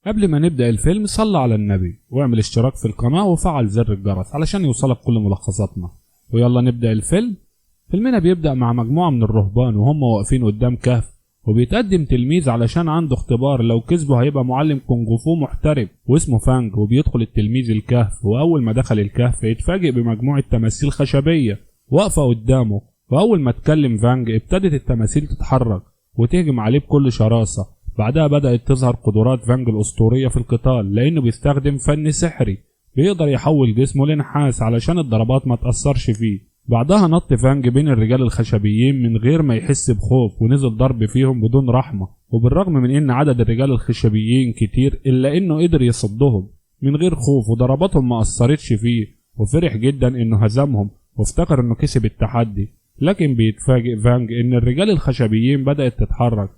قبل ما نبدأ الفيلم صلى على النبي واعمل اشتراك في القناة وفعل زر الجرس علشان يوصلك كل ملخصاتنا. ويلا نبدأ الفيلم. فيلمنا بيبدأ مع مجموعة من الرهبان وهم واقفين قدام كهف، وبيتقدم تلميذ علشان عنده اختبار لو كسبه هيبقى معلم كونغ فو محترف واسمه فانج. وبيدخل التلميذ الكهف، وأول ما دخل الكهف يتفاجئ بمجموعة تماثيل خشبية واقفة قدامه. وأول ما اتكلم فانج ابتدت التماثيل تتحرك وتهجم عليه بكل شراسة. بعدها بدأت تظهر قدرات فانج الأسطورية في القتال، لأنه بيستخدم فن سحري بيقدر يحول جسمه لنحاس علشان الضربات ما تأثرش فيه. بعدها نط فانج بين الرجال الخشبيين من غير ما يحس بخوف ونزل ضرب فيهم بدون رحمة. وبالرغم من ان عدد الرجال الخشبيين كتير الا انه قدر يصدهم من غير خوف، وضرباتهم ما أثرتش فيه. وفرح جدا انه هزمهم وافتكر انه كسب التحدي. لكن بيتفاجئ فانج ان الرجال الخشبيين بدأت تتحرك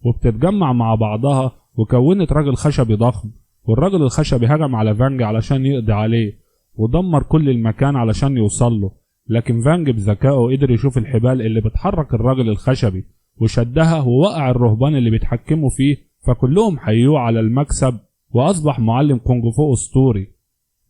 وبتتجمع مع بعضها وكونت راجل خشبي ضخم. والراجل الخشبي هجم على فانج علشان يقضي عليه ودمر كل المكان علشان يوصله. لكن فانج بذكائه قدر يشوف الحبال اللي بتحرك الراجل الخشبي وشدها ووقع الرهبان اللي بيتحكموا فيه، فكلهم حيوه على المكسب وأصبح معلم كونغ فو أسطوري.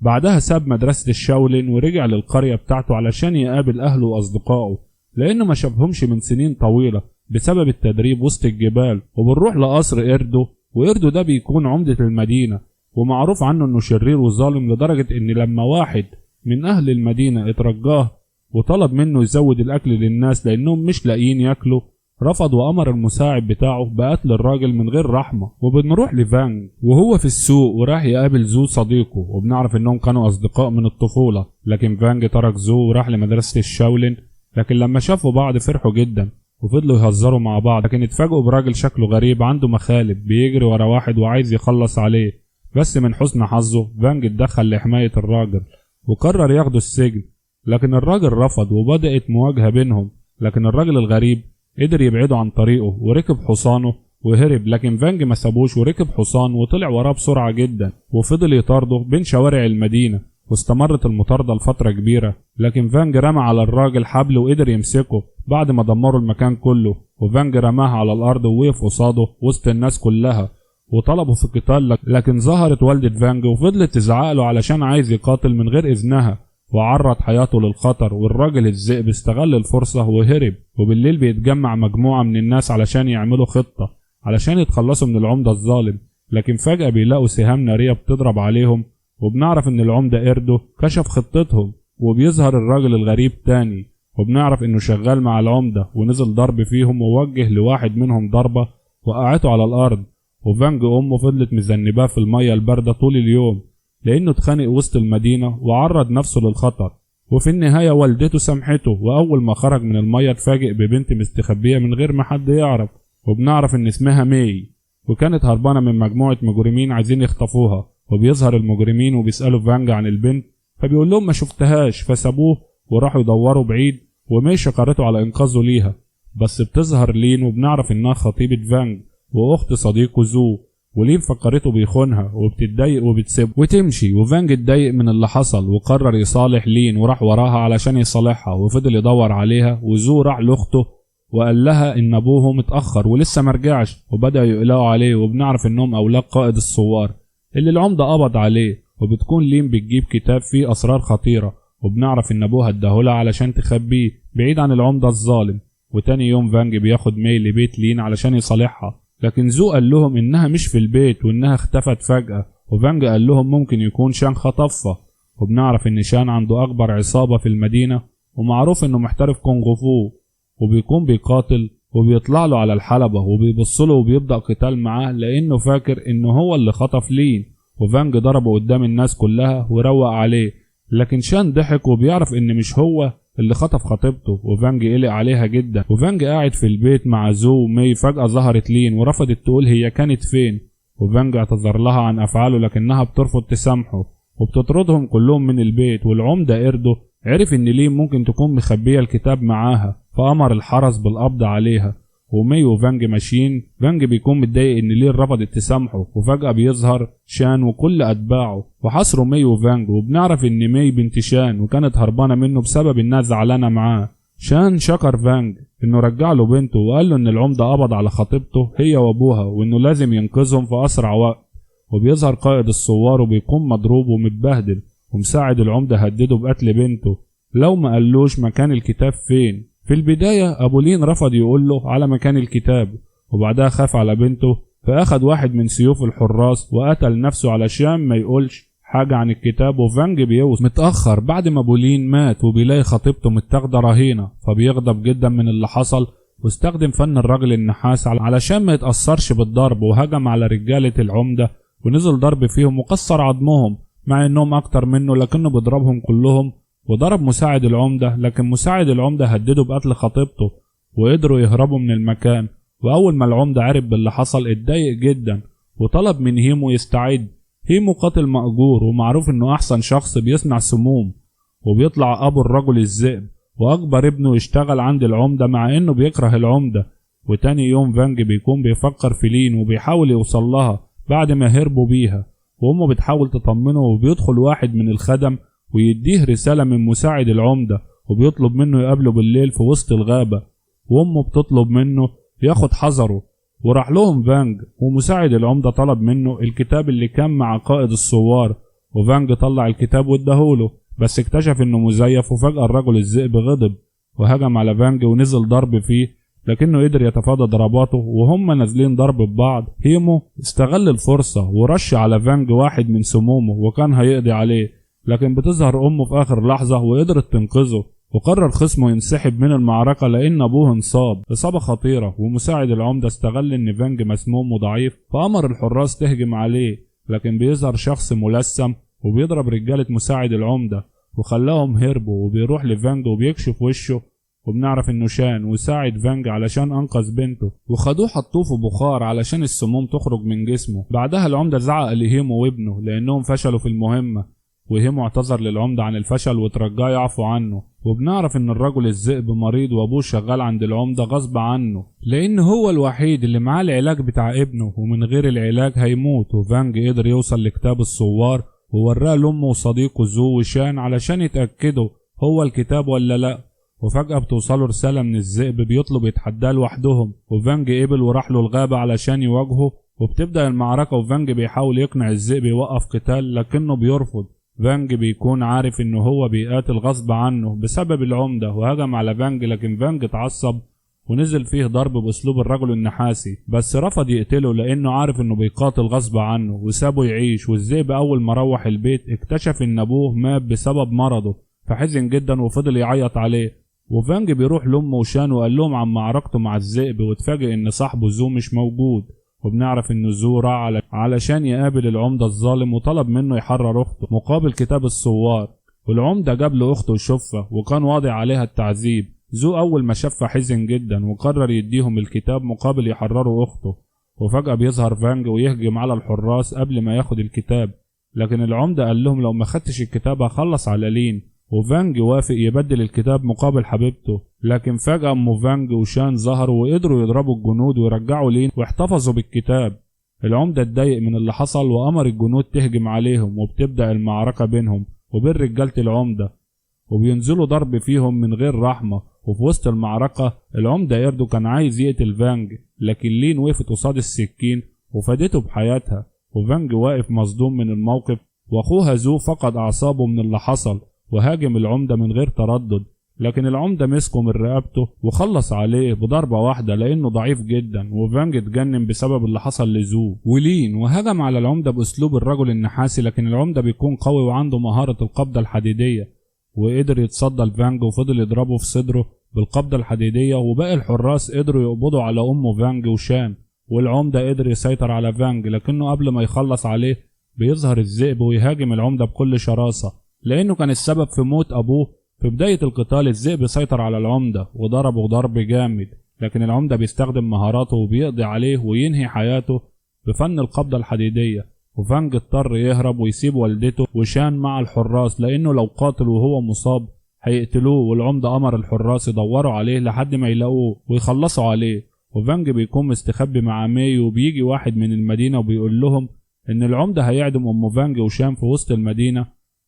بعدها ساب مدرسة الشاولين ورجع للقرية بتاعته علشان يقابل أهله وأصدقائه، لأنه ما شافهمش من سنين طويلة بسبب التدريب وسط الجبال. وبنروح لقصر إيردو، وإيردو ده بيكون عمدة المدينة ومعروف عنه إنه شرير وظالم، لدرجة إن لما واحد من أهل المدينة اترجاه وطلب منه يزود الأكل للناس لأنهم مش لاقيين ياكلوا، رفض وأمر المساعد بتاعه بقتل الراجل من غير رحمة. وبنروح لفانج وهو في السوق وراح يقابل زو صديقه، وبنعرف إنهم كانوا أصدقاء من الطفولة. لكن فانج ترك زو وراح لمدرسة الشاولين. لكن لما شافوا بعض فرحوا جدا وفضلوا يهزروا مع بعض. لكن اتفاجئوا براجل شكله غريب عنده مخالب بيجري ورا واحد وعايز يخلص عليه، بس من حسن حظه فانج اتدخل لحماية الراجل وقرر ياخده السجن. لكن الراجل رفض وبدأت مواجهة بينهم. لكن الراجل الغريب قدر يبعده عن طريقه وركب حصانه وهرب. لكن فانج ما سابوش وركب حصان وطلع وراه بسرعة جدا وفضل يطارده بين شوارع المدينة. واستمرت المطاردة لفترة كبيرة. لكن فانج رمى على الراجل حبل وقدر يمسكه بعد ما دمروا المكان كله. وفانج رماه على الأرض ووقف قصاده وسط الناس كلها وطلبوا في قتال. لكن ظهرت والدة فانج وفضلت تزعقله علشان عايز يقاتل من غير إذنها، وعرض حياته للخطر. والراجل الذئب استغل الفرصة وهرب. وبالليل بيتجمع مجموعة من الناس علشان يعملوا خطة علشان يتخلصوا من العمدة الظالم. لكن فجأة بيلاقوا سهام نارية بتضرب عليهم، وبنعرف ان العمدة إيردو كشف خطتهم. وبيظهر الراجل الغريب تاني وبنعرف انه شغال مع العمدة ونزل ضرب فيهم ووجه لواحد منهم ضربة وقعته على الأرض. وفانج أمه فضلت مذنباه في المية الباردة طول اليوم لأنه اتخانق وسط المدينة وعرض نفسه للخطر. وفي النهاية والدته سامحته، وأول ما خرج من المية اتفاجئ ببنت مستخبية من غير ما حد يعرف. وبنعرف ان اسمها ماي وكانت هربانة من مجموعة مجرمين عايزين يخطفوها. وبيظهر المجرمين وبيسألوا فانج عن البنت، فبيقول لهم ما شفتهاش، فسابوه وراحوا يدوروا بعيد. وماي شكرته على إنقاذه ليها. بس بتظهر لين وبنعرف انها خطيبة فانج واخت صديقه زو. ولين فكرته بيخونها وبتتضايق وبتسيبه وتمشي. وفانج اتضايق من اللي حصل وقرر يصالح لين وراح وراها علشان يصالحها وفضل يدور عليها. وزو راح لاخته وقال لها ان ابوه متأخر ولسه مرجعش، وبدأ يقلقوا عليه. وبنعرف انهم اولاد قائد الثوار اللي العمدة قبض عليه. وبتكون لين بتجيب كتاب فيه اسرار خطيرة، وبنعرف ان ابوها اداهولها علشان تخبيه بعيد عن العمدة الظالم. وتاني يوم فانج بياخد ماي لبيت لين علشان يصالحها. لكن زو قال لهم انها مش في البيت وانها اختفت فجأة. وفانج قال لهم ممكن يكون شان خطفها. وبنعرف ان شان عنده اكبر عصابة في المدينة ومعروف انه محترف كونغ فو، وبيكون بيقاتل. وبيطلع له على الحلبة وبيبصله وبيبدأ قتال معاه لانه فاكر انه هو اللي خطف لين. وفانج ضربه قدام الناس كلها وروق عليه. لكن شان ضحك وبيعرف ان مش هو اللي خطف خطيبته. وفانج قلق عليها جدا. وفانج قاعد في البيت مع زو وماي. فجأة ظهرت لين ورفضت تقول هي كانت فين. وفانج اعتذر لها عن افعاله لكنها بترفض تسامحه وبتطردهم كلهم من البيت. والعمدة إيردو عرف ان لين ممكن تكون مخبية الكتاب معاها، فأمر الحرس بالقبض عليها. وماي وفانج ماشيين. فانج بيكون متضايق ان لين رفضت تسامحه. وفجأة بيظهر شان وكل اتباعه وحاصروا ماي وفانج. وبنعرف ان ماي بنت شان وكانت هربانة منه بسبب انها زعلانة معاه. شان شكر فانج انه رجع له بنته وقال له ان العمدة قبض على خطيبته هي وابوها وانه لازم ينقذهم في اسرع وقت. وبيظهر قائد الثوار وبيكون مضروب ومتبهدل، ومساعد العمدة هدده بقتل بنته لو ما قالوش مكان الكتاب فين. في البداية أبو لين رفض يقول له على مكان الكتاب، وبعدها خاف على بنته فأخد واحد من سيوف الحراس وقتل نفسه علشان ما يقولش حاجة عن الكتاب. وفانج بيوصل متأخر بعد ما أبو لين مات وبيلاقي خطيبته متاخدة رهينة، فبيغضب جدا من اللي حصل واستخدم فن الرجل النحاس علشان ما يتأثرش بالضرب، وهجم على رجالة العمدة ونزل ضرب فيهم وكسر عظمهم مع انهم اكتر منه، لكنه بيضربهم كلهم. وضرب مساعد العمدة، لكن مساعد العمدة هدده بقتل خطيبته وقدروا يهربوا من المكان. واول ما العمدة عرف باللي حصل اتضايق جدا وطلب من هيمو يستعد. هيمو قاتل مأجور ومعروف انه احسن شخص بيصنع سموم، وبيطلع ابو الرجل الذئب واكبر ابنه يشتغل عند العمدة مع انه بيكره العمدة. وتاني يوم فانج بيكون بيفكر في لين وبيحاول يوصل لها بعد ما هربوا بيها، وامه بتحاول تطمنه، وبيدخل واحد من الخدم ويديه رسالة من مساعد العمدة وبيطلب منه يقابله بالليل في وسط الغابة، وامه بتطلب منه ياخد حذره. وراح لهم فانج، ومساعد العمدة طلب منه الكتاب اللي كان مع قائد الثوار، وفانج طلع الكتاب واداهوله، بس اكتشف انه مزيف. وفجأة الرجل الذئب غضب وهجم على فانج ونزل ضرب فيه، لكنه قدر يتفادى ضرباته. وهم نازلين ضرب ببعض هيمو استغل الفرصة ورش على فانج واحد من سمومه وكان هيقضي عليه، لكن بتظهر امه في اخر لحظة وقدرت تنقذه. وقرر خصمه ينسحب من المعركة لان ابوه انصاب اصابة خطيرة. ومساعد العمدة استغل ان فانج مسموم وضعيف فامر الحراس تهجم عليه، لكن بيظهر شخص ملثم وبيضرب رجالة مساعد العمدة وخلاهم هربوا. وبيروح لفانج وبيكشف وشه، وبنعرف انه شان وساعد فانج علشان انقذ بنته، وخدوه حطوه في بخار علشان السموم تخرج من جسمه. بعدها العمدة زعق لهيمو وابنه لانهم فشلوا في المهمة، وهيمو اعتذر للعمدة عن الفشل وترجاه يعفو عنه. وبنعرف ان الرجل الذئب مريض وابوه شغال عند العمدة غصب عنه لان هو الوحيد اللي معاه العلاج بتاع ابنه، ومن غير العلاج هيموت. وفانج قدر يوصل لكتاب الثوار ووراه لامه وصديقه زو وشان علشان يتأكدوا هو الكتاب ولا لا. وفجأة بتوصله رسالة من الذئب بيطلب يتحداه لوحدهم، وفانج قبل وراح له الغابة علشان يواجهه. وبتبدأ المعركة وفانج بيحاول يقنع الذئب يوقف قتال لكنه بيرفض. فانج بيكون عارف انه هو بيقاتل غصب عنه بسبب العمدة وهجم على فانج، لكن فانج اتعصب ونزل فيه ضرب باسلوب الرجل النحاسي، بس رفض يقتله لانه عارف انه بيقاتل غصب عنه وسابه يعيش. والذئب اول ما روح البيت اكتشف ان ابوه مات بسبب مرضه فحزن جدا وفضل يعيط عليه. وفانج بيروح لامه وشان وقال لهم عن معركته مع الذئب، واتفاجئ ان صاحبه زو مش موجود. وبنعرف ان زو راح علشان يقابل العمدة الظالم وطلب منه يحرر اخته مقابل كتاب الثوار. والعمدة جاب له اخته يشوفها وكان واضع عليها التعذيب. زو اول ما شافها حزن جدا وقرر يديهم الكتاب مقابل يحرروا اخته. وفجأة بيظهر فانج ويهجم على الحراس قبل ما ياخد الكتاب، لكن العمدة قال لهم لو ما خدتش الكتاب هخلص على لين. وفانج وافق يبدل الكتاب مقابل حبيبته، لكن فجأة ام فانج وشان ظهروا وقدروا يضربوا الجنود ويرجعوا لين واحتفظوا بالكتاب. العمدة اتضايق من اللي حصل وامر الجنود تهجم عليهم، وبتبدأ المعركة بينهم وبين رجالة العمدة وبينزلوا ضرب فيهم من غير رحمة. وفي وسط المعركة العمدة ايردو كان عايز يقتل فانج، لكن لين وقفت قصاد السكين وفادته بحياتها. وفانج واقف مصدوم من الموقف، واخوها زو فقد اعصابه من اللي حصل وهاجم العمدة من غير تردد، لكن العمدة مسكه من رقبته وخلص عليه بضربة واحدة لانه ضعيف جدا. وفانج اتجنن بسبب اللي حصل لزو ولين وهجم على العمدة باسلوب الرجل النحاسي، لكن العمدة بيكون قوي وعنده مهارة القبضة الحديدية وقدر يتصدى لفانج وفضل يضربه في صدره بالقبضة الحديدية. وباقي الحراس قدروا يقبضوا على امه فانج وشان، والعمدة قدر يسيطر على فانج، لكنه قبل ما يخلص عليه بيظهر الذئب ويهاجم العمدة بكل شراسة لانه كان السبب في موت ابوه. في بداية القتال الذئب سيطر على العمدة وضربه ضرب جامد، لكن العمدة بيستخدم مهاراته وبيقضي عليه وينهي حياته بفن القبضة الحديدية. وفانج اضطر يهرب ويسيب والدته وشان مع الحراس لانه لو قاتل وهو مصاب هيقتلوه، والعمدة امر الحراس يدوروا عليه لحد ما يلاقوه ويخلصوا عليه. وفانج بيكون مستخبي مع ماي، وبيجي واحد من المدينة وبيقول لهم ان العمدة هيعدم ام فانج وشان في وسط المدينة.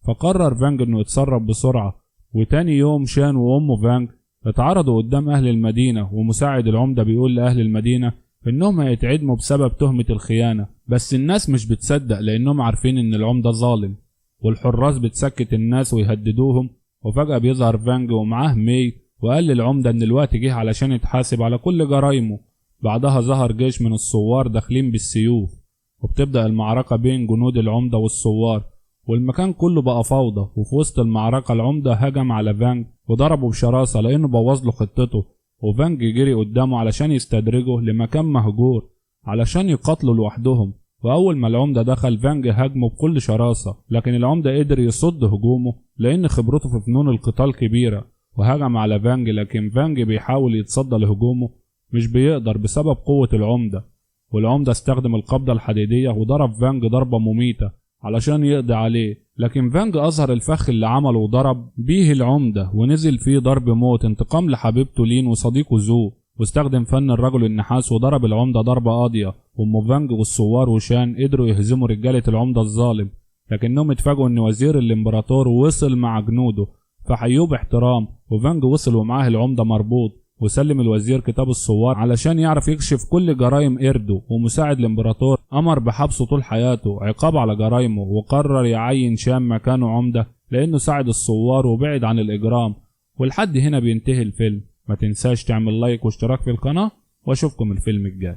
فقرر فانج انه يتصرف بسرعة، وتاني يوم شان وام فانج اتعرضوا قدام اهل المدينة، ومساعد العمدة بيقول لاهل المدينة إنهم هيتعدموا بسبب تهمة الخيانة، بس الناس مش بتصدق لأنهم عارفين إن العمدة ظالم، والحراس بتسكت الناس ويهددوهم. وفجأة بيظهر فانج ومعاه مي، وقال للعمدة إن الوقت جه علشان يتحاسب على كل جرايمه. بعدها ظهر جيش من الثوار داخلين بالسيوف، وبتبدأ المعركة بين جنود العمدة والثوار، والمكان كله بقى فوضى. وفي وسط المعركة العمدة هجم على فانج وضربه بشراسة لأنه بوظ له خطته، وفانج جري قدامه علشان يستدرجه لمكان مهجور علشان يقاتلوا لوحدهم. وأول ما العمدة دخل فانج هاجمه بكل شراسة، لكن العمدة قدر يصد هجومه لأن خبرته في فنون القتال كبيرة، وهجم على فانج. لكن فانج بيحاول يتصدى لهجومه مش بيقدر بسبب قوة العمدة، والعمدة استخدم القبضة الحديدية وضرب فانج ضربة مميتة علشان يقضي عليه. لكن فانج أظهر الفخ اللي عمله وضرب بيه العمدة ونزل فيه ضرب موت انتقام لحبيبته لين وصديقه زو، واستخدم فن الرجل النحاس وضرب العمدة ضربة قاضية. وأم فانج والثوار وشان قدروا يهزموا رجالة العمدة الظالم، لكنهم اتفاجئوا ان وزير الامبراطور وصل مع جنوده فحيوه باحترام. وفانج وصل ومعاه العمدة مربوط، وسلم الوزير كتاب الثوار علشان يعرف يكشف كل جرائم إيردو. ومساعد الامبراطور أمر بحبسه طول حياته عقاب على جرائمه، وقرر يعين شام مكانه عمدة لأنه ساعد الثوار وبعد عن الإجرام. ولحد هنا بينتهي الفيلم. ما تنساش تعمل لايك واشتراك في القناة، واشوفكم الفيلم الجاي.